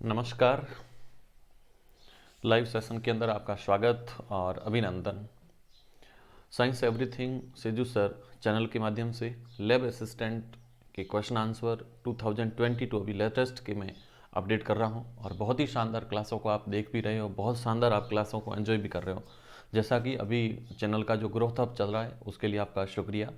नमस्कार। Live session के अंदर आपका स्वागत और अभिनंदन। साइंस एवरीथिंग सेजू सर चैनल के माध्यम से लैब असिस्टेंट के क्वेश्चन आंसर 2022 अभी लेटेस्ट के मैं अपडेट कर रहा हूं और बहुत ही शानदार क्लासों को आप देख भी रहे हो, बहुत शानदार आप क्लासों को एंजॉय भी कर रहे हो। जैसा कि अभी चैनल का जो ग्रोथ अप चल रहा है उसके लिए आपका शुक्रिया।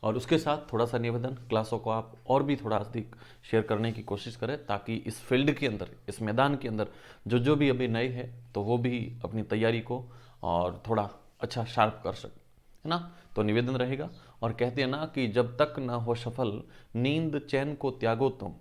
और उसके साथ थोड़ा सा निवेदन, क्लासों को आप और भी थोड़ा अधिक शेयर करने की कोशिश करें ताकि इस फील्ड के अंदर, इस मैदान के अंदर जो भी अभी नए हैं तो वो भी अपनी तैयारी को और थोड़ा अच्छा शार्प कर सके, है ना। तो निवेदन रहेगा। और कहते हैं ना कि जब तक न हो सफल नींद चैन को त्यागो तुम,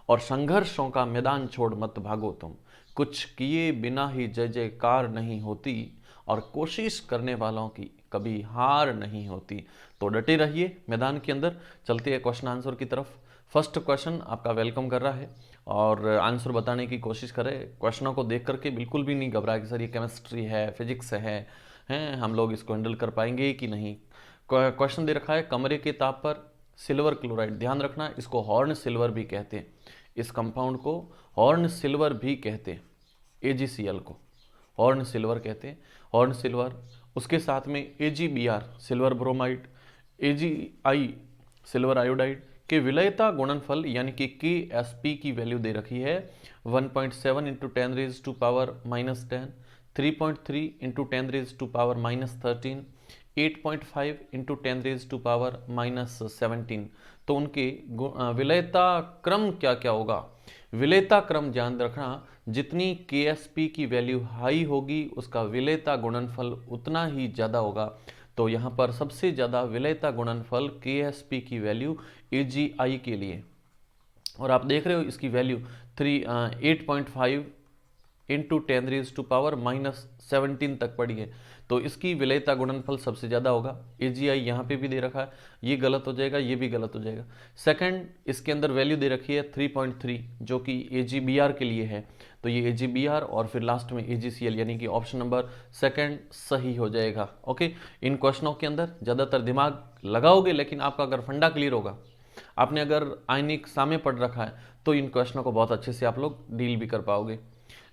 और संघर्षों का मैदान छोड़ मत भागो तुम, कुछ किए बिना ही जय जयकार नहीं होती, और कोशिश करने वालों की कभी हार नहीं होती। तो डटे रहिए मैदान के अंदर। चलते हैं क्वेश्चन आंसर की तरफ। फर्स्ट क्वेश्चन आपका वेलकम कर रहा है और आंसर बताने की कोशिश करें। क्वेश्चनों को देख करके बिल्कुल भी नहीं घबराए कि सर ये केमिस्ट्री है, फिजिक्स है, हैं हम लोग इसको हैंडल कर पाएंगे कि नहीं। क्वेश्चन दे रखा है कमरे के ताप पर सिल्वर क्लोराइड, ध्यान रखना इसको हॉर्न सिल्वर भी कहते हैं, इस कंपाउंड को हॉर्न सिल्वर भी कहते हैं, AgCl को हॉर्न सिल्वर कहते हैं, हॉर्न सिल्वर। उसके साथ में AgBr silver bromide, AgI silver iodide के विलयता गुणनफल यानी कि KSP की वैल्यू दे रखी है 1.7 into 10 raise to power -10, 3.3 into 10 raise to power -13, 8.5 into 10 raise to power -17। तो उनके विलयता क्रम क्या क्या होगा। विलेयता क्रम ध्यान रखना, जितनी KSP की वैल्यू हाई होगी उसका विलेयता गुणनफल उतना ही ज़्यादा होगा। तो यहाँ पर सबसे ज़्यादा विलेयता गुणनफल KSP की वैल्यू AgI के लिए, और आप देख रहे हो इसकी value 8.5 into 10 raise to power -17 तक पड़ी है। तो इसकी विलेयता गुणनफल सबसे ज़्यादा होगा। AgI यहाँ पे भी दे रखा है, ये गलत हो जाएगा, ये भी गलत हो जाएगा। सेकंड, इसके अंदर वैल्यू दे रखी है 3.3 जो कि AgBr के लिए है, तो ये AgBr और फिर लास्ट में AgCl यानी कि ऑप्शन नंबर सेकंड सही हो जाएगा। ओके, इन क्वेश्चनों के अंदर ज़्यादातर दिमाग लगाओगे, लेकिन आपका अगर फंडा क्लियर होगा, आपने अगर आयनिक साम्य पढ़ रखा है, तो इन क्वेश्चनों को बहुत अच्छे से आप लोग डील भी कर पाओगे।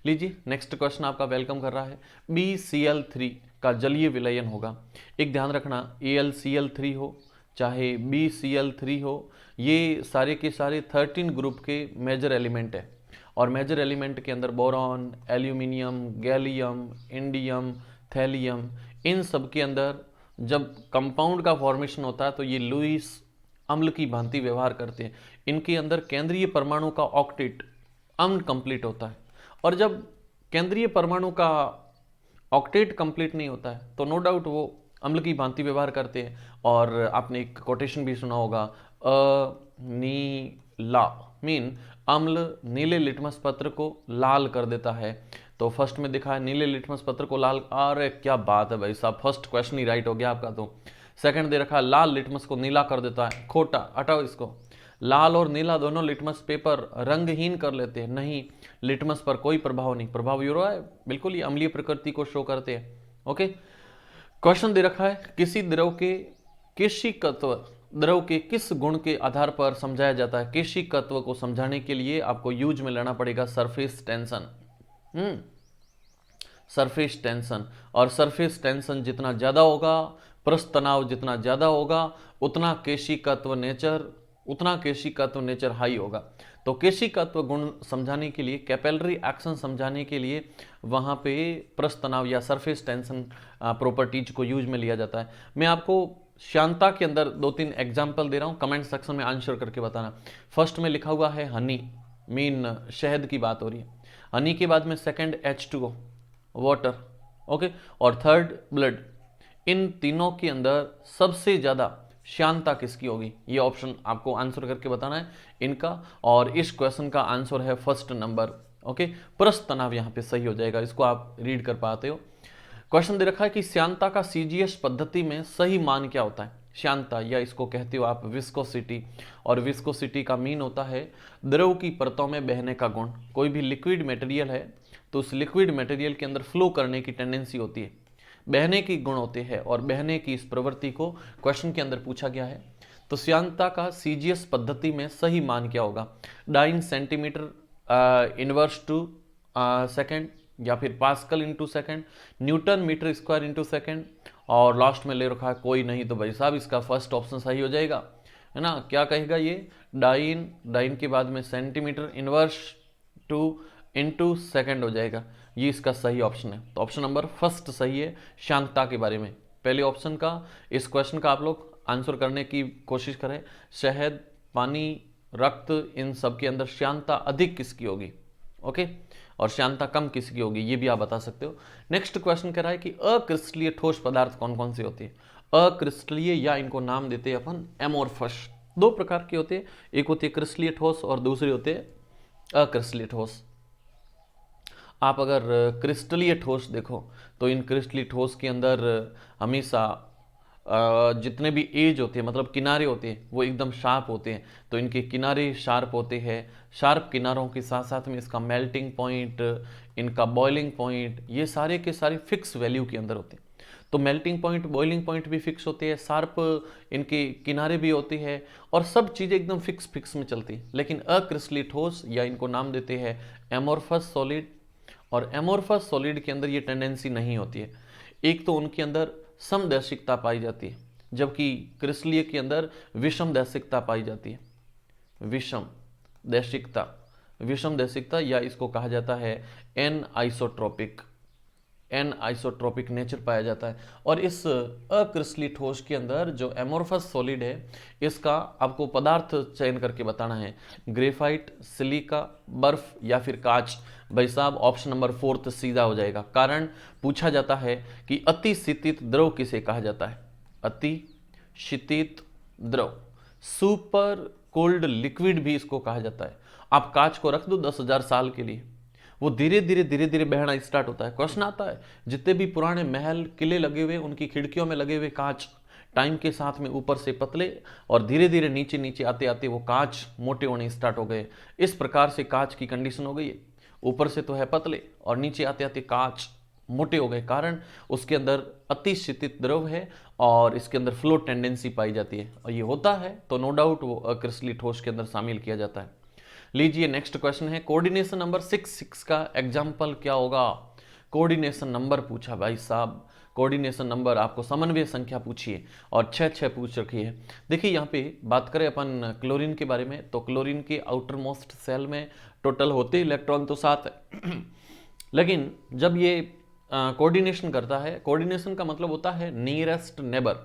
लीजिए नेक्स्ट क्वेश्चन आपका वेलकम कर रहा है। BCl3 का जलीय विलयन होगा। एक ध्यान रखना, AlCl3 हो चाहे BCl3 हो, ये सारे के सारे 13 ग्रुप के मेजर एलिमेंट है। और मेजर एलिमेंट के अंदर boron, aluminium, gallium, indium, thallium, इन सब के अंदर जब कंपाउंड का फॉर्मेशन होता है तो ये लुईस अम्ल की भांति व्यवहार करते हैं। इनके अंदर केंद्रीय परमाणु का ऑक्टेट अनकंप्लीट होता है, और जब केंद्रीय परमाणु का ऑक्टेट कंप्लीट नहीं होता है तो नो डाउट वो अम्ल की भांति व्यवहार करते हैं। और आपने एक कोटेशन भी सुना होगा, नीला मीन अम्ल नीले लिटमस पत्र को लाल कर देता है। तो फर्स्ट में दिखा है नीले लिटमस पत्र को लाल, अरे क्या बात है भाई साहब, फर्स्ट क्वेश्चन ही राइट हो गया आपका। तो सेकंड दे रखा है लाल लिटमस को नीला कर देता है, खोटा, हटाओ इसको। लाल और नीला दोनों लिटमस पेपर रंगहीन कर लेते हैं, नहीं, लिटमस पर कोई प्रभाव नहीं, प्रभाव यूरो है, बिल्कुल ही अम्लीय प्रकृति को शो करते हैं। ओके, क्वेश्चन दे रखा है किसी द्रव के केशिकत्व, द्रव के किस गुण के आधार पर समझाया जाता है। केशिकत्व को समझाने के लिए आपको यूज में लेना पड़ेगा सरफेस टेंशन। सरफेस टेंशन, और सरफेस टेंशन जितना ज्यादा होगा, पृष्ठ तनाव जितना ज्यादा होगा, उतना केशिकत्व नेचर हाई होगा। तो केशिकत्व गुण समझाने के लिए, कैपिलरी एक्शन समझाने के लिए वहां पे पृष्ठ तनाव या सरफेस टेंशन प्रॉपर्टीज को यूज में लिया जाता है। मैं आपको श्यानता के अंदर 2-3 एग्जाम्पल दे रहा हूं, कमेंट सेक्शन में आंसर करके बताना। फर्स्ट में लिखा हुआ है हनी, मीन शहद की बात हो रही है। हनी के बाद में सेकंड H2O वाटर, ओके, और थर्ड ब्लड। इन तीनों के अंदर सबसे ज्यादा श्यानता किसकी होगी, ये ऑप्शन आपको आंसर करके बताना है इनका। और इस क्वेश्चन का आंसर है फर्स्ट नंबर। ओके, पृष्ठ तनाव यहां पे सही हो जाएगा, इसको आप रीड कर पाते हो। क्वेश्चन दे रखा है कि श्यानता का CGS पद्धति में सही मान क्या होता है। श्यानता, या इसको कहते हो आप विस्कोसिटी, और विस्कोसिटी का मीन होता है द्रव की परतों में बहने का गुण। कोई भी लिक्विड मटेरियल है तो उस लिक्विड मटेरियल के अंदर फ्लो करने की टेंडेंसी होती है, बहने की गुण होते हैं, और बहने की इस प्रवृत्ति को क्वेश्चन के अंदर पूछा गया है। तो श्यानता का CGS पद्धति में सही मान क्या होगा। 2.5 सेंटीमीटर इनवर्स टू सेकेंड, या फिर pascal into second, newton metre square into second, और लास्ट में ले रखा है कोई नहीं, तो भाई साहब इसका फर्स्ट ऑप्शन सही हो जाएगा, है ना। क्या कहेगा ये, डाइन, डाइन के बाद में centimetre inverse two into second हो जाएगा, ये इसका सही ऑप्शन है। तो ऑप्शन नंबर फर्स्ट सही है श्यानता के बारे में। पहले ऑप्शन का इस क्वेश्चन का आप लोग आंसर करने की कोशिश करें, शहद, पानी, रक्त, इन सब के अंदर श्यानता अधिक किसकी होगी, ओके, और श्यानता कम किसकी होगी, ये भी आप बता सकते हो। नेक्स्ट क्वेश्चन कह रहा है कि अक्रिस्टलीय ठोस पदार्थ कौन कौन सी होती है। अक्रिस्टलीय, या इनको नाम देते हैं अपन एमोर्फस, दो प्रकार के होते हैं, एक होती है क्रिस्टलीय ठोस और दूसरी होते हैं अक्रिस्टलीय ठोस। आप अगर क्रिस्टलीय ठोस देखो तो इन क्रिस्टलीय ठोस के अंदर हमेशा जितने भी एज होते हैं, मतलब किनारे होते हैं, वो एकदम शार्प होते हैं। तो इनके किनारे शार्प होते हैं, शार्प किनारों के साथ साथ में इसका मेल्टिंग पॉइंट, इनका बॉइलिंग पॉइंट, ये सारे के सारे फिक्स वैल्यू के अंदर होते हैं। तो मेल्टिंग पॉइंट, बॉइलिंग पॉइंट भी फिक्स होते हैं, शार्प इनके किनारे भी होते हैं, और सब चीज़ें एकदम फिक्स में चलती है। लेकिन अक्रिस्टलीय ठोस, या इनको नाम देते हैं एमोर्फस सॉलिड, और एमोर्फस सॉलिड के अंदर ये टेंडेंसी नहीं होती है। एक तो उनके अंदर समदैशिकता पाई जाती है, जबकि क्रिस्टलीय के अंदर विषम दैशिकता पाई जाती है। विषम दैशिकता, विषम दैशिकता, या इसको कहा जाता है anisotropic, anisotropic nature पाया जाता है। और इस अक्रिस्टलीय ठोस के अंदर जो एमोर्फस सॉलिड है, इसका आपको पदार्थ चयन करके बताना है, ग्रेफाइट, सिलिका, बर्फ, या फिर कांच। भाई साहब ऑप्शन नंबर फोर्थ सीधा हो जाएगा। कारण पूछा जाता है कि अति शीतित द्रव किसे कहा जाता है, अति शीतित द्रव, सुपर कोल्ड लिक्विड भी इसको कहा जाता है। आप कांच को रख दो 10,000 साल के लिए, वो धीरे धीरे बहना स्टार्ट होता है। क्वेश्चन आता है जितने भी पुराने महल किले लगे हुए, उनकी खिड़कियों में लगे हुए कांच टाइम के साथ में ऊपर से पतले, और धीरे धीरे नीचे नीचे आते आते वो कांच मोटे होने स्टार्ट हो गए। इस प्रकार से कांच की कंडीशन हो गई है, ऊपर से तो है पतले और नीचे आते आते कांच मोटे हो गए। कारण उसके अंदर अति शीतित द्रव है और इसके अंदर फ्लो टेंडेंसी पाई जाती है, और ये होता है तो नो डाउट वो अक्रिस्टलीय ठोस के अंदर शामिल किया जाता है। लीजिए नेक्स्ट क्वेश्चन है, कोऑर्डिनेशन नंबर 6 का एग्जाम्पल क्या होगा। कोऑर्डिनेशन नंबर पूछा भाई साहब, कोऑर्डिनेशन नंबर आपको समन्वय संख्या पूछिए, और 6 पूछ रखी है। देखिए यहाँ पे बात करें अपन क्लोरीन के बारे में, तो क्लोरीन के आउटर मोस्ट सेल में टोटल होते इलेक्ट्रॉन तो 7 है लेकिन जब ये कोऑर्डिनेशन करता है, कोऑर्डिनेशन का मतलब होता है नियरेस्ट नेबर,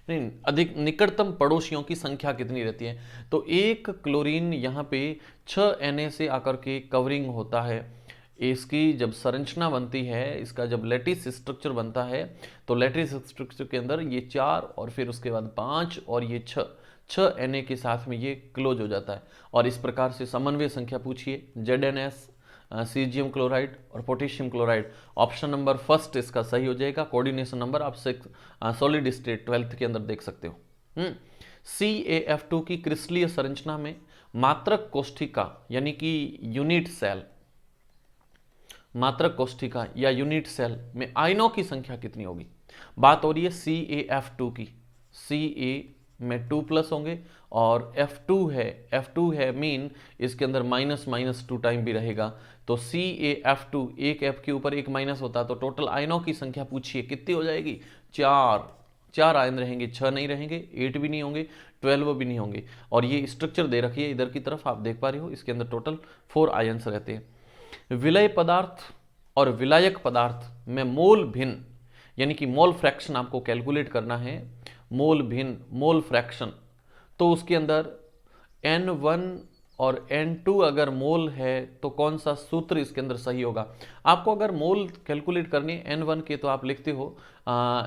नहीं अधिक निकटतम पड़ोसियों की संख्या कितनी रहती है। तो एक क्लोरीन यहाँ पे 6 Na से आकर के कवरिंग होता है। इसकी जब संरचना बनती है, इसका जब लैटिस स्ट्रक्चर बनता है, तो लैटिस स्ट्रक्चर के अंदर ये 4 और फिर उसके बाद 5 और ये 6 Na के साथ में ये क्लोज हो जाता है। और इस प्रकार से समन्वय संख्या पूछिए, ZnS, सीजियम क्लोराइड और potassium chloride, option number first इसका सही हो जाएगा। कोऑर्डिनेशन नंबर आप सॉलिड स्टेट 12th के अंदर देख सकते हो। CaF2 की क्रिस्टलीय संरचना में मात्रक कोष्ठिका यानी कि यूनिट सेल, मात्रक कोष्ठिका या यूनिट सेल में आयनों की संख्या कितनी होगी। बात हो रही है CaF2 की, Ca में 2+ होंगे और F2 है मीन इसके अंदर --2 टाइम भी रहेगा। तो CaF2 एक F के ऊपर एक माइनस होता, तो टोटल आयनों की संख्या पूछिए कितनी हो जाएगी, 4 आयन रहेंगे, 6 नहीं रहेंगे, 8 भी नहीं होंगे, 12 भी नहीं होंगे। और ये स्ट्रक्चर दे रखी है इधर की तरफ आप देख पा रहे हो, इसके अंदर टोटल 4 आयन्स रहते हैं। विलय पदार्थ और विलायक पदार्थ में मोल भिन्न यानी कि मोल फ्रैक्शन आपको कैलकुलेट करना है, मोल भिन्न, मोल फ्रैक्शन। तो उसके अंदर N1 और N2 अगर मोल है तो कौन सा सूत्र इसके अंदर सही होगा। आपको अगर मोल कैलकुलेट करनी है N1 के, तो आप लिखते हो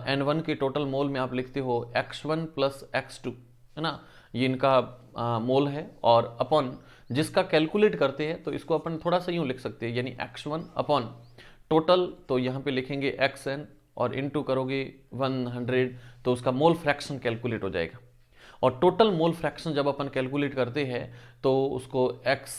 N1 के टोटल मोल में आप लिखते हो X1 + X2, है ना, ये इनका मोल है। और अपन जिसका कैलकुलेट करते हैं तो इसको अपन थोड़ा सा यूँ लिख सकते हैं, यानी X1 अपॉन टोटल, तो यहाँ पे लिखेंगे XN और इनटू करोगे 100, तो उसका मोल फ्रैक्शन कैलकुलेट हो जाएगा। और टोटल मोल फ्रैक्शन जब अपन कैलकुलेट करते हैं तो उसको X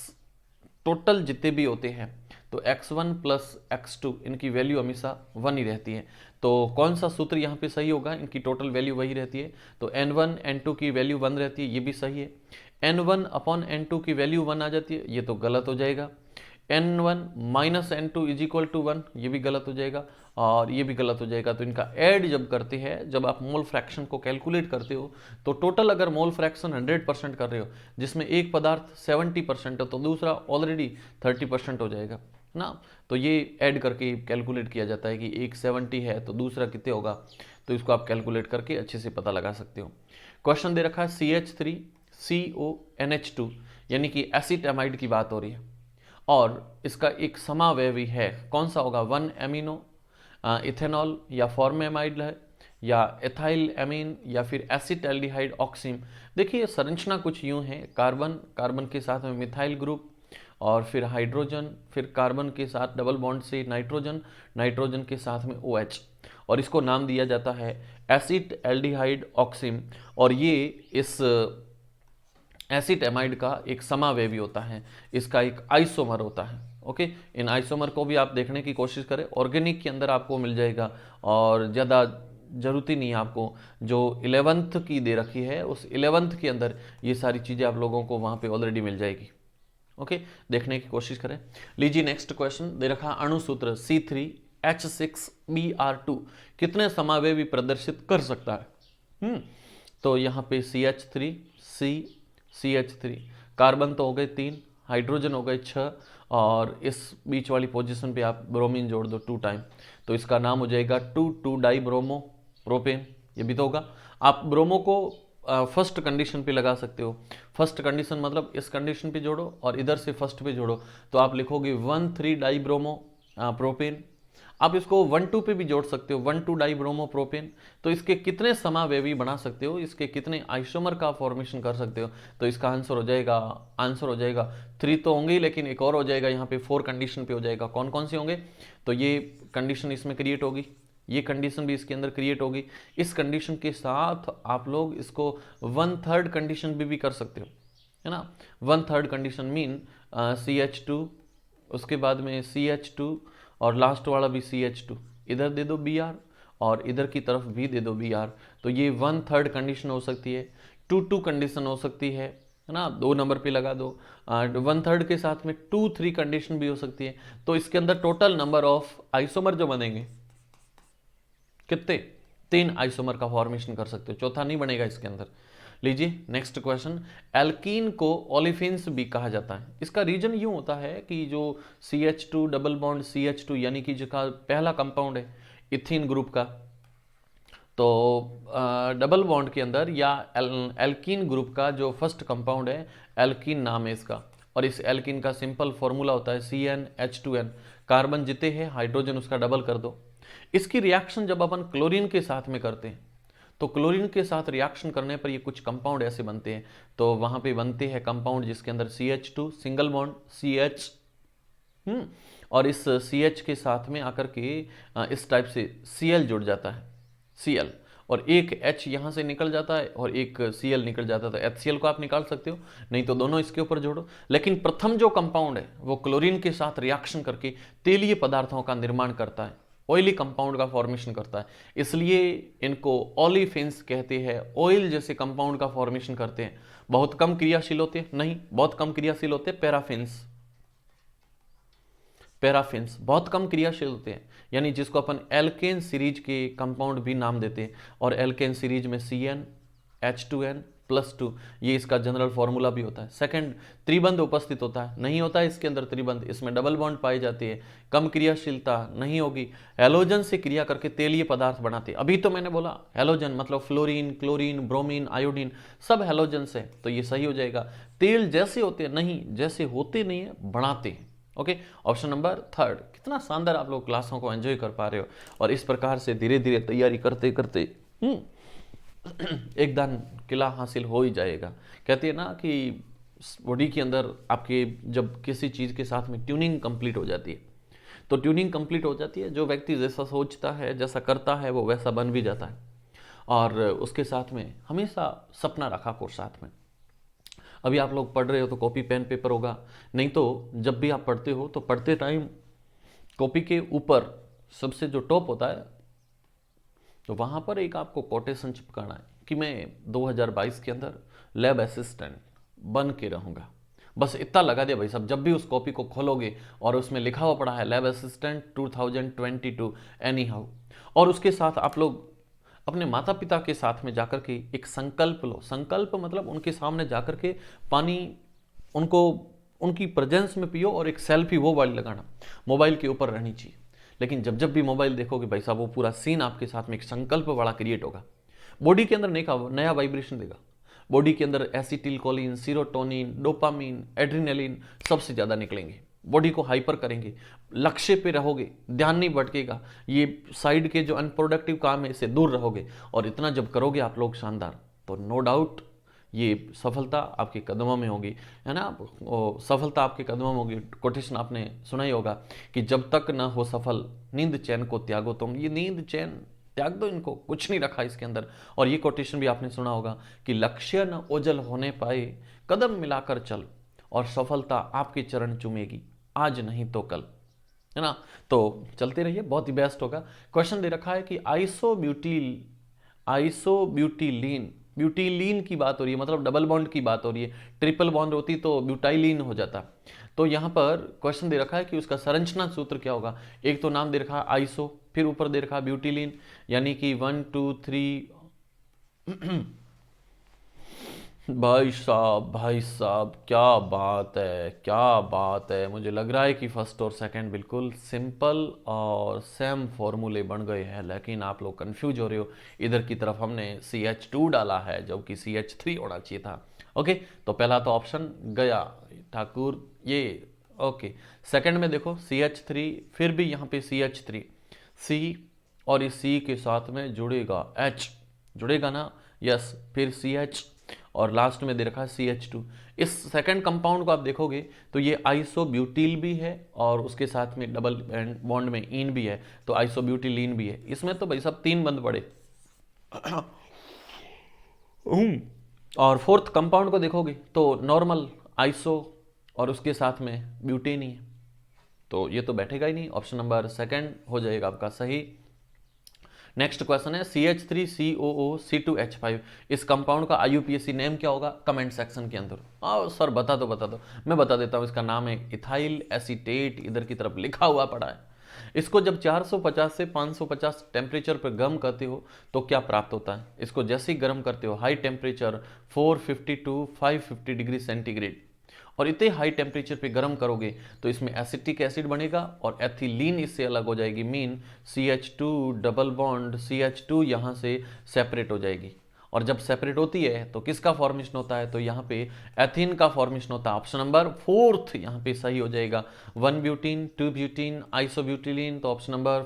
टोटल जितने भी होते हैं तो X1 + X2 इनकी वैल्यू हमेशा 1 ही रहती है। तो कौन सा सूत्र यहाँ पे सही होगा, इनकी टोटल वैल्यू वही रहती है, तो N1 N2 की वैल्यू 1 रहती है, ये भी सही है। N1 अपॉन N2 की वैल्यू 1 आ जाती है, ये तो गलत हो जाएगा। N1 minus N2 is equal to 1, ये भी गलत हो जाएगा और ये भी गलत हो जाएगा। तो इनका ऐड जब करते हैं, जब आप मोल फ्रैक्शन को कैलकुलेट करते हो, तो टोटल अगर मोल फ्रैक्शन 100% कर रहे हो, जिसमें एक पदार्थ 70% है तो दूसरा ऑलरेडी 30% हो जाएगा ना। तो ये ऐड करके कैलकुलेट किया जाता है कि एक 70 है तो दूसरा कितने होगा, तो इसको आप कैलकुलेट करके अच्छे से पता लगा सकते हो। क्वेश्चन दे रखा है CH3CONH2 यानी कि एसिटामाइड की बात हो रही है और इसका एक समावयवी है, कौन सा होगा, 1 एमिनो इथेनॉल या फॉर्मेमाइड है या एथाइल एमीन या फिर एसिटाल्डिहाइड ऑक्सीम। देखिए संरचना कुछ यूं है, कार्बन, कार्बन के साथ में मिथाइल ग्रुप और फिर हाइड्रोजन, फिर कार्बन के साथ डबल बॉन्ड से नाइट्रोजन, नाइट्रोजन के साथ में OH, और इसको नाम दिया जाता है एसिड एल्डिहाइड ऑक्सीम। और ये इस एसिड एमाइड का एक समावयवी होता है, इसका एक आइसोमर होता है। ओके, इन आइसोमर को भी आप देखने की कोशिश करें, ऑर्गेनिक के अंदर आपको मिल जाएगा और ज़्यादा जरूरत ही नहीं है आपको, जो 11th की दे रखी है उस 11th के अंदर ये सारी चीज़ें आप लोगों को वहाँ पे ऑलरेडी मिल जाएगी। ओके, देखने की कोशिश करें। लीजिए नेक्स्ट क्वेश्चन दे रखा अणुसूत्र C3H6Br2 कितने समावयवी प्रदर्शित कर सकता है। तो यहाँ पे CH3 CH3, कार्बन तो हो गए 3, हाइड्रोजन हो गए 6 और इस बीच वाली पोजीशन पे आप ब्रोमीन जोड़ दो 2 टाइम, तो इसका नाम हो जाएगा 2,2 डाई ब्रोमो प्रोपेन। ये भी तो होगा। आप ब्रोमो को फर्स्ट कंडीशन पे लगा सकते हो। फर्स्ट कंडीशन मतलब इस कंडीशन पे जोड़ो और इधर से फर्स्ट पे जोड़ो, तो आप लिखोगे 1,3 डाई ब्रोमो प्रोपेन। आप इसको 1,2 पे भी जोड़ सकते हो, 1,2 डाई ब्रोमो प्रोपेन। तो इसके कितने समावयवी बना सकते हो, इसके कितने आइसोमर का फॉर्मेशन कर सकते हो, तो इसका आंसर हो जाएगा 3 तो होंगे ही, लेकिन एक और हो जाएगा यहाँ पे 4 कंडीशन पे हो जाएगा। कौन कौन से होंगे, तो ये कंडीशन इसमें क्रिएट होगी, ये कंडीशन भी इसके अंदर क्रिएट होगी। इस कंडीशन के साथ आप लोग इसको 1/3 कंडीशन भी कर सकते हो, है ना। 1/3 कंडीशन मीन CH2, उसके बाद में CH2 और लास्ट वाला भी CH2, इधर दे दो Br और इधर की तरफ भी दे दो Br। तो ये 1/3 कंडीशन हो सकती है, 2-2 कंडीशन हो सकती है ना, 2 नंबर पे लगा दो। 1/3 के साथ में 2-3 कंडीशन भी हो सकती है। तो इसके अंदर टोटल नंबर ऑफ आइसोमर जो बनेंगे कितने, 3 आइसोमर का फॉर्मेशन कर सकते हो, चौथा नहीं बनेगा इसके अंदर। लीजिए नेक्स्ट क्वेश्चन, एल्कीन को ओलिफिन्स भी कहा जाता है। इसका रीजन यूं होता है कि जो CH2 डबल बॉन्ड CH2 यानी कि जिसका पहला कंपाउंड है इथीन ग्रुप का, तो डबल बॉन्ड के अंदर या एल्कीन ग्रुप का जो फर्स्ट कंपाउंड है, एल्कीन नाम है इसका, और इस एल्कीन का सिंपल फॉर्मूला होता है CnH2n। कार्बन जितने हैं हाइड्रोजन उसका डबल कर दो। इसकी रिएक्शन जब अपन क्लोरीन के साथ में करते हैं, तो क्लोरीन के साथ रिएक्शन करने पर ये कुछ कंपाउंड ऐसे बनते हैं, तो वहां पे बनते हैं कंपाउंड जिसके अंदर CH2 सिंगल बॉन्ड CH, और इस CH के साथ में आकर के इस टाइप से Cl जुड़ जाता है, Cl, और एक H यहाँ से निकल जाता है और एक Cl निकल जाता है। तो HCl को आप निकाल सकते हो, नहीं तो दोनों इसके ऊपर जोड़ो। लेकिन प्रथम जो कंपाउंड है वो क्लोरीन के साथ रिएक्शन करके तेलीय पदार्थों का निर्माण करता है, ऑयली कंपाउंड का फॉर्मेशन करता है, इसलिए इनको ओलिफिन्स कहते हैं। ऑयल जैसे कंपाउंड का फॉर्मेशन करते हैं, बहुत कम क्रियाशील होते हैं, नहीं बहुत कम क्रियाशील होते हैं, पैराफिन्स, पैराफिन्स बहुत कम क्रियाशील होते हैं, यानी जिसको अपन एल्केन सीरीज के कंपाउंड भी नाम देते हैं। और एल्केन सीरीज में CnH2n+2 ये इसका जनरल फॉर्मूला भी होता है। सेकंड, त्रिबंध उपस्थित होता है, नहीं होता है इसके अंदर त्रिबंध, इसमें डबल बॉन्ड पाई जाती है, कम क्रियाशीलता नहीं होगी। हैलोजन से क्रिया करके तेलीय पदार्थ बनाते हैं। अभी तो मैंने बोला हैलोजन मतलब फ्लोरीन, क्लोरीन, ब्रोमीन, आयोडीन सब हैलोजन से, तो ये सही हो जाएगा। तेल जैसे होते हैं, नहीं जैसे होते नहीं है, बनाते हैं। Okay, option number 3। कितना शानदार आप लोग क्लासों को एंजॉय कर पा रहे हो, और इस प्रकार से धीरे धीरे तैयारी करते करते एक दिन किला हासिल हो ही जाएगा। कहते हैं ना कि बॉडी के अंदर आपके जब किसी चीज़ के साथ में ट्यूनिंग कंप्लीट हो जाती है, तो ट्यूनिंग कंप्लीट हो जाती है, जो व्यक्ति जैसा सोचता है जैसा करता है वो वैसा बन भी जाता है। और उसके साथ में हमेशा सपना रखा करो साथ में। अभी आप लोग पढ़ रहे हो तो कॉपी पेन पेपर होगा, नहीं तो जब भी आप पढ़ते हो तो पढ़ते टाइम कॉपी के ऊपर सबसे जो टॉप होता है, तो वहाँ पर एक आपको कोटेशन चिपकाना है कि मैं 2022 के अंदर लैब असिस्टेंट बन के रहूँगा, बस इतना लगा दिया भाई साहब, जब भी उस कॉपी को खोलोगे और उसमें लिखा हुआ पड़ा है लैब असिस्टेंट 2022 एनी हाउ, और उसके साथ आप लोग अपने माता पिता के साथ में जाकर के एक संकल्प लो। संकल्प मतलब उनके सामने जाकर के पानी उनको उनकी प्रेजेंस में पियो, और एक सेल्फी वो वाली लगाना, मोबाइल के ऊपर रहनी चाहिए। लेकिन जब जब भी मोबाइल देखोगे भाई साहब, वो पूरा सीन आपके साथ में एक संकल्प वाला क्रिएट होगा। बॉडी के अंदर नया वाइब्रेशन देगा। बॉडी के अंदर एसिटिलकोलिन, सीरोटोनिन, डोपामिन, एड्रिनलिन सबसे ज़्यादा निकलेंगे, बॉडी को हाइपर करेंगे, लक्ष्य पे रहोगे, ध्यान नहीं भटकेगा, ये साइड के जो अनप्रोडक्टिव काम है इससे दूर रहोगे। और इतना जब करोगे आप लोग शानदार, तो नो डाउट ये सफलता आपके कदमों में होगी, है ना। सफलता आपके कदमों में होगी। कोटेशन आपने सुना ही होगा कि जब तक न हो सफल नींद चैन को त्यागो तुम। ये नींद चैन त्याग दो, इनको कुछ नहीं रखा इसके अंदर। और ये कोटेशन भी आपने सुना होगा कि लक्ष्य न ओझल होने पाए, कदम मिलाकर चल, और सफलता आपके चरण चूमेगी, आज नहीं तो कल, है ना। तो चलते रहिए, बहुत ही बेस्ट होगा। क्वेश्चन दे रखा है कि आइसोब्यूटिलीन, ब्यूटिलीन की बात हो रही है, मतलब डबल बॉन्ड की बात हो रही है। ट्रिपल बॉन्ड होती तो ब्यूटाइलीन हो जाता। तो यहाँ पर क्वेश्चन दे रखा है कि उसका संरचना सूत्र क्या होगा। एक तो नाम दे रखा है आइसो, फिर ऊपर दे रखा है ब्यूटिलीन, यानी कि 1 2 3 भाई साहब क्या बात है, क्या बात है। मुझे लग रहा है कि फर्स्ट और सेकंड बिल्कुल सिंपल और सेम फॉर्मूले बन गए हैं, लेकिन आप लोग कंफ्यूज हो रहे हो। इधर की तरफ हमने CH2 डाला है, जबकि CH3 होना चाहिए था। ओके, तो पहला तो ऑप्शन गया ठाकुर ये। ओके, सेकंड में देखो CH3, फिर भी यहाँ पे CH3, C और इस C के साथ में जुड़ेगा H, जुड़ेगा ना, यस, फिर CH, और लास्ट में दे रखा है CH2। इस सेकंड कंपाउंड को आप देखोगे तो ये आइसोब्यूटिल भी है, और उसके साथ में डबल बॉन्ड में इन भी है, तो आइसोब्यूटिलीन भी है। इसमें तो भाई सब 3 बंद पड़े। और फोर्थ कंपाउंड को देखोगे तो नॉर्मल आइसो और उसके साथ में ब्यूटेन ही है, तो ये तो बैठेगा ही नहीं। ऑप्शन नंबर सेकंड हो जाएगा आपका सही। नेक्स्ट क्वेश्चन है CH3COO C2H5, इस कंपाउंड का IUPAC नेम क्या होगा, कमेंट सेक्शन के अंदर। सर बता दो, मैं बता देता हूँ। इसका नाम है इथाइल एसीटेट, इधर की तरफ लिखा हुआ पड़ा है। इसको जब 450 से 550 टेम्परेचर पर गर्म करते हो तो क्या प्राप्त होता है। इसको जैसे ही गर्म करते हो, high temperature 450 to 550 degree centigrade, और इतने हाई टेम्परेचर पे गर्म करोगे तो इसमें एसिटिक एसिड बनेगा और एथिलीन इससे अलग हो जाएगी। Mean CH2 double bond CH2 यहाँ से सेपरेट हो जाएगी, और जब सेपरेट होती है तो किसका फॉर्मेशन होता है, तो यहाँ पे एथीन का फॉर्मेशन होता है। ऑप्शन नंबर फोर्थ यहाँ पे सही हो जाएगा। 1 ब्यूटीन 2 ब्यूटीन आइसोब्यूटिलीन, तो ऑप्शन नंबर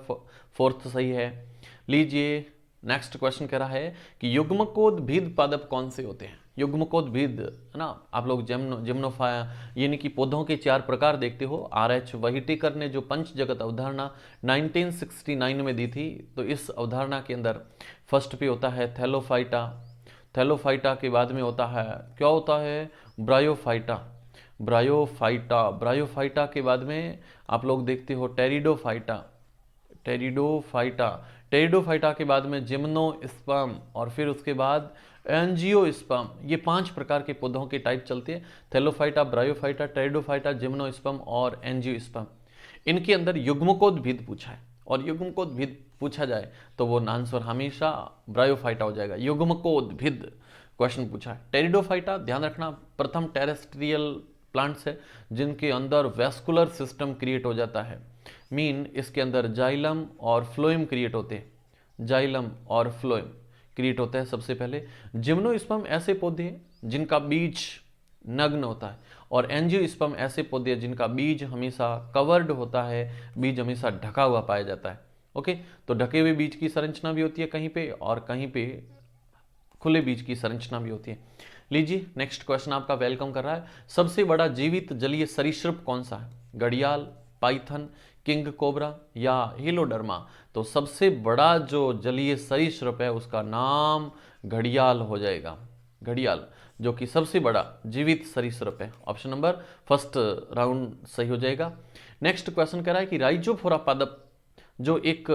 फोर्थ सही है। लीजिए नेक्स्ट क्वेश्चन कह रहा है कि युग्मकोद्भिद पादप कौन से होते हैं। युग्मकोद्भिद, है ना, आप लोग जिम्नोफाया यानी कि पौधों के 4 प्रकार देखते हो। RH व्हिटेकर ने जो पंच जगत अवधारणा 1969 में दी थी, तो इस अवधारणा के अंदर फर्स्ट पे होता है थैलोफाइटा, थैलोफाइटा के बाद में होता है, क्या होता है, ब्रायोफाइटा, ब्रायोफाइटा के बाद में आप लोग देखते हो टेरिडोफाइटा, टेरिडोफाइटा के बाद में जिम्नोस्पर्म, और फिर उसके बाद एंजियोस्पर्म। ये 5 प्रकार के पौधों के टाइप चलते हैं, थैलोफाइटा, ब्रायोफाइटा, टेरिडोफाइटा, जिम्नोस्पर्म और एंजियोस्पर्म। इनके अंदर युग्मकोद्भिद पूछा है, और युग्मकोद्भिद पूछा जाए तो वो आंसर हमेशा ब्रायोफाइटा हो जाएगा। युग्मकोद्भिद क्वेश्चन पूछा है। टेरिडोफाइटा ध्यान रखना, प्रथम टेरेस्ट्रियल प्लांट्स है जिनके अंदर वेस्कुलर सिस्टम क्रिएट हो जाता है। मीन इसके अंदर जाइलम और फ्लोएम क्रिएट होते हैं, जाइलम और फ्लोएम क्रिएट होता है सबसे पहले। जिम्नोस्पर्म ऐसे पौधे हैं जिनका बीज नग्न होता है, और एंजियोस्पर्म ऐसे पौधे हैं जिनका बीज हमेशा कवर्ड होता है, बीज हमेशा ढका हुआ पाया जाता है। ओके, तो ढके हुए बीज की संरचना भी होती है कहीं पे, और कहीं पे खुले बीज की संरचना भी होती है। लीजिए नेक्स्ट क्वेश्चन आपका वेलकम कर रहा है। सबसे बड़ा जीवित जलीय सरीसृप कौन सा है, घड़ियाल, पाइथन, किंग कोबरा या हिलोडर्मा। तो सबसे बड़ा जो जलीय सरीसृप है उसका नाम घड़ियाल हो जाएगा, घड़ियाल, जो कि सबसे बड़ा जीवित सरीसृप है। ऑप्शन नंबर फर्स्ट राउंड सही हो जाएगा। नेक्स्ट क्वेश्चन कह रहा है कि राइजोफोरा पादप जो एक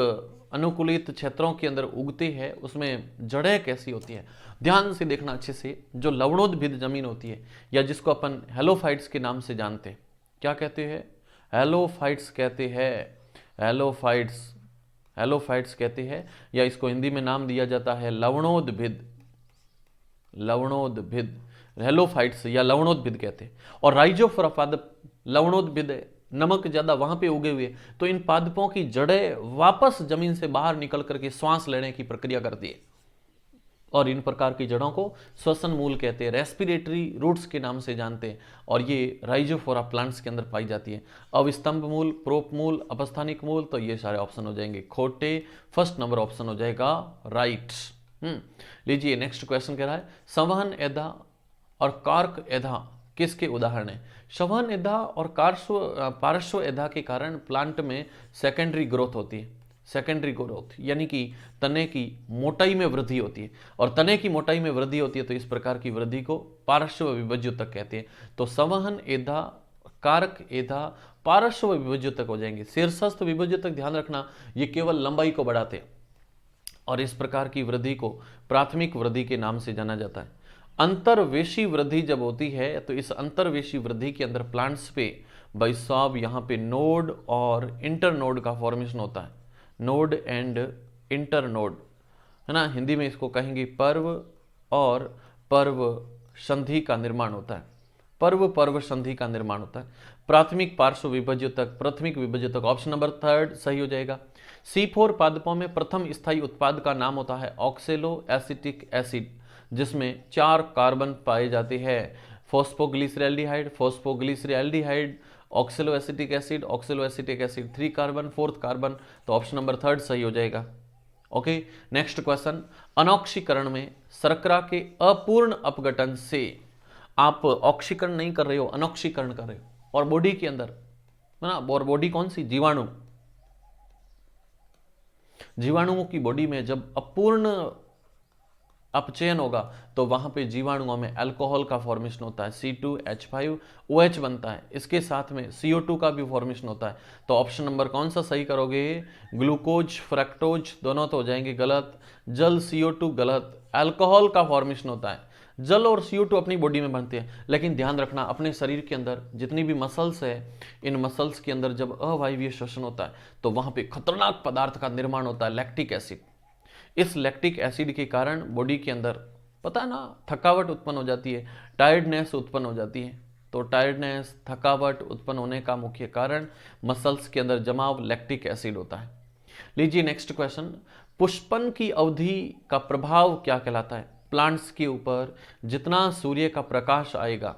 अनुकूलित क्षेत्रों के अंदर उगती है उसमें जड़ें कैसी होती है, ध्यान से देखना अच्छे से। जो लवणोद्भिद जमीन होती है या जिसको अपन हेलोफाइट्स के नाम से जानते हैं, क्या कहते हैं? हेलोफाइट्स कहते हैं। हेलोफाइट्स, हेलोफाइट्स कहते हैं, या इसको हिंदी में नाम दिया जाता है लवणोद्भिद। लवणोद्भिद, हेलोफाइट्स या लवणोद्भिद कहते हैं। और राइजोफोरा पादप लवणोद्भिद है, नमक ज्यादा वहां पे उगे हुए, तो इन पादपों की जड़ें वापस जमीन से बाहर निकल करके श्वास लेने की प्रक्रिया करती है, और इन प्रकार की जड़ों को श्वसन मूल कहते हैं, रेस्पिरेटरी रूट्स के नाम से जानते हैं, और ये राइजोफोरा प्लांट्स के अंदर पाई जाती है। अवस्तंभ मूल, प्रोप मूल, अपस्थानिक मूल, तो ये सारे ऑप्शन हो जाएंगे खोटे। फर्स्ट नंबर ऑप्शन हो जाएगा राइट। लीजिए नेक्स्ट क्वेश्चन कह रहा है संवहन एधा और कार्क एधा किसके उदाहरण है? संवहन एधा और पार्श्व एधा के कारण प्लांट में सेकेंडरी ग्रोथ होती है। सेकेंडरी ग्रोथ यानी कि तने की मोटाई में वृद्धि होती है, और तने की मोटाई में वृद्धि होती है तो इस प्रकार की वृद्धि को पार्श्व विभज्योतक कहते हैं। तो संवहन एधा, कारक एधा, पार्श्व विभज्योतक हो जाएंगे। शीर्षस्थ विभज्योतक ध्यान रखना ये केवल लंबाई को बढ़ाते हैं, और इस प्रकार की वृद्धि को प्राथमिक वृद्धि के नाम से जाना जाता है। अंतर्वेशी वृद्धि जब होती है तो इस अंतर्वेशी वृद्धि के अंदर प्लांट्स पे भाई साहब यहाँ पे नोड और इंटरनोड का फॉर्मेशन होता है। नोड एंड इंटरनोड, है ना, हिंदी में इसको कहेंगे पर्व और पर्व संधि का निर्माण होता है। पर्व पर्व संधि का निर्माण होता है। प्राथमिक पार्श्व विभज्योतक, प्राथमिक विभज्योतक, ऑप्शन नंबर 3 सही हो जाएगा। C4 पादपों में प्रथम स्थायी उत्पाद का नाम होता है ऑक्सेलो एसिटिक एसिड, जिसमें 4 कार्बन पाए जाते हैं। Phosphoglyceraldehyde, phosphoglyceraldehyde, oxaloacetic acid, oxaloacetic acid 3 carbon, 4th carbon, तो ऑप्शन नंबर 3 सही हो जाएगा। ओके, नेक्स्ट क्वेश्चन, अनॉक्सीकरण में शर्करा के अपूर्ण अपघटन से, आप ऑक्सीकरण नहीं कर रहे हो, अनॉक्सीकरण कर रहे हो, और बॉडी के अंदर, है ना, और बॉडी कौन सी? जीवाणु। जीवाणुओं की बॉडी में जब अपूर्ण अपचयन होगा तो वहां पे जीवाणुओं में अल्कोहल का फॉर्मेशन होता है, C2H5OH बनता है, इसके साथ में CO2 का भी फॉर्मेशन होता है। तो ऑप्शन नंबर कौन सा सही करोगे? ग्लूकोज, फ्रक्टोज, दोनों तो हो जाएंगे गलत। जल, CO2 गलत। अल्कोहल का फॉर्मेशन होता है, जल और CO2 अपनी बॉडी में बनते हैं, लेकिन ध्यान रखना अपने शरीर के अंदर जितनी भी मसल्स है, इन मसल्स के अंदर जब अवायवीय श्वसन होता है तो वहां पे खतरनाक पदार्थ का निर्माण होता है, लैक्टिक एसिड। इस लैक्टिक एसिड के कारण बॉडी के अंदर, पता है ना, थकावट उत्पन्न हो जाती है, टायर्डनेस उत्पन्न हो जाती है। तो टायर्डनेस, थकावट उत्पन्न होने का मुख्य कारण मसल्स के अंदर जमाव लैक्टिक एसिड होता है। लीजिए नेक्स्ट क्वेश्चन, पुष्पन की अवधि का प्रभाव क्या कहलाता है? प्लांट्स के ऊपर जितना सूर्य का प्रकाश आएगा,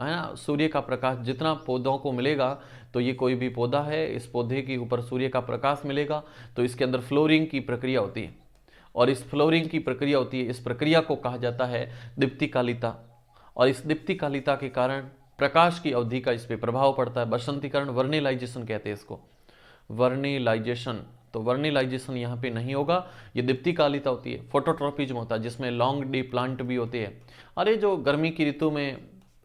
है ना, सूर्य का प्रकाश जितना पौधों को मिलेगा, तो ये कोई भी पौधा है, इस पौधे के ऊपर सूर्य का प्रकाश मिलेगा तो इसके अंदर फ्लोरिंग की प्रक्रिया होती है, और इस फ्लोरिंग की प्रक्रिया होती है, इस प्रक्रिया को कहा जाता है दीप्तिकालिता, और इस दीप्तिकालिता के कारण प्रकाश की अवधि का इस पर प्रभाव पड़ता है। बसंतीकरण, वर्निलाइजेशन कहते हैं इसको, वर्निलाइजेशन। तो वर्निलाइजेशन यहाँ पे नहीं होगा, ये दीप्तिकालिता होती है। फोटोट्रॉपिज्म होता है जिसमें लॉन्ग डी प्लांट भी होते हैं, अरे जो गर्मी की ऋतु में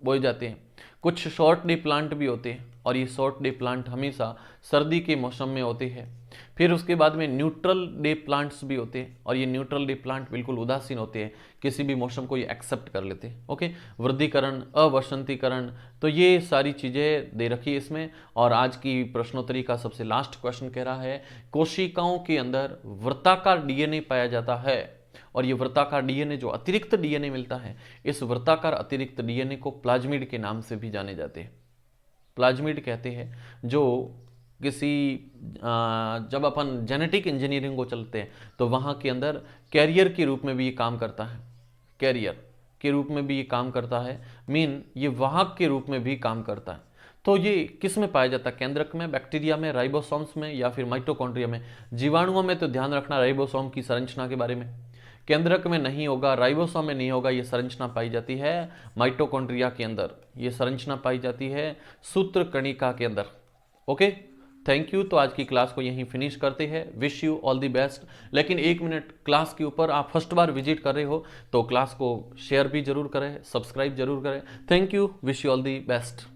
बोए जाते हैं। कुछ शॉर्ट डे प्लांट भी होते हैं, और ये शॉर्ट डे प्लांट हमेशा सर्दी के मौसम में होते हैं। फिर उसके बाद में न्यूट्रल डे प्लांट्स भी होते हैं, और ये न्यूट्रल डे प्लांट बिल्कुल उदासीन होते हैं, किसी भी मौसम को ये एक्सेप्ट कर लेते हैं। ओके, वृद्धिकरण, अवसंतीकरण, तो ये सारी चीज़ें दे रखी है इसमें। और आज की प्रश्नोत्तरी का सबसे लास्ट क्वेश्चन कह रहा है कोशिकाओं के अंदर वृत्ताकार डीएनए पाया जाता है, और ये वृत्ताकार डीएनए जो अतिरिक्त डीएनए मिलता है, इस वृत्ताकार अतिरिक्त डीएनए को प्लाज्मिड के नाम से भी जाने जाते हैं। प्लाज्मिड कहते हैं, जो किसी जब अपन जेनेटिक इंजीनियरिंग को चलते हैं तो वहाँ के अंदर कैरियर के रूप में भी ये काम करता है, कैरियर के रूप में भी ये काम करता है, मीन ये वाहक के रूप में भी काम करता है। तो ये किस में पाया जाता है? केंद्रक में, बैक्टीरिया में, राइबोसोम्स में, या फिर माइटोकॉन्ड्रिया में? जीवाणुओं में तो ध्यान रखना राइबोसोम की संरचना के बारे में, केंद्रक में नहीं होगा, राइबोसोम में नहीं होगा, ये संरचना पाई जाती है माइटोकॉन्ड्रिया के अंदर, ये संरचना पाई जाती है सूत्र कणिका के अंदर। Okay, thank you. तो आज की क्लास को यहीं फिनिश करते हैं। Wish you all the best. लेकिन 1 मिनट, क्लास के ऊपर आप फर्स्ट बार विजिट कर रहे हो तो क्लास को शेयर भी जरूर करें, सब्सक्राइब जरूर करें। Thank you, wish you all the best.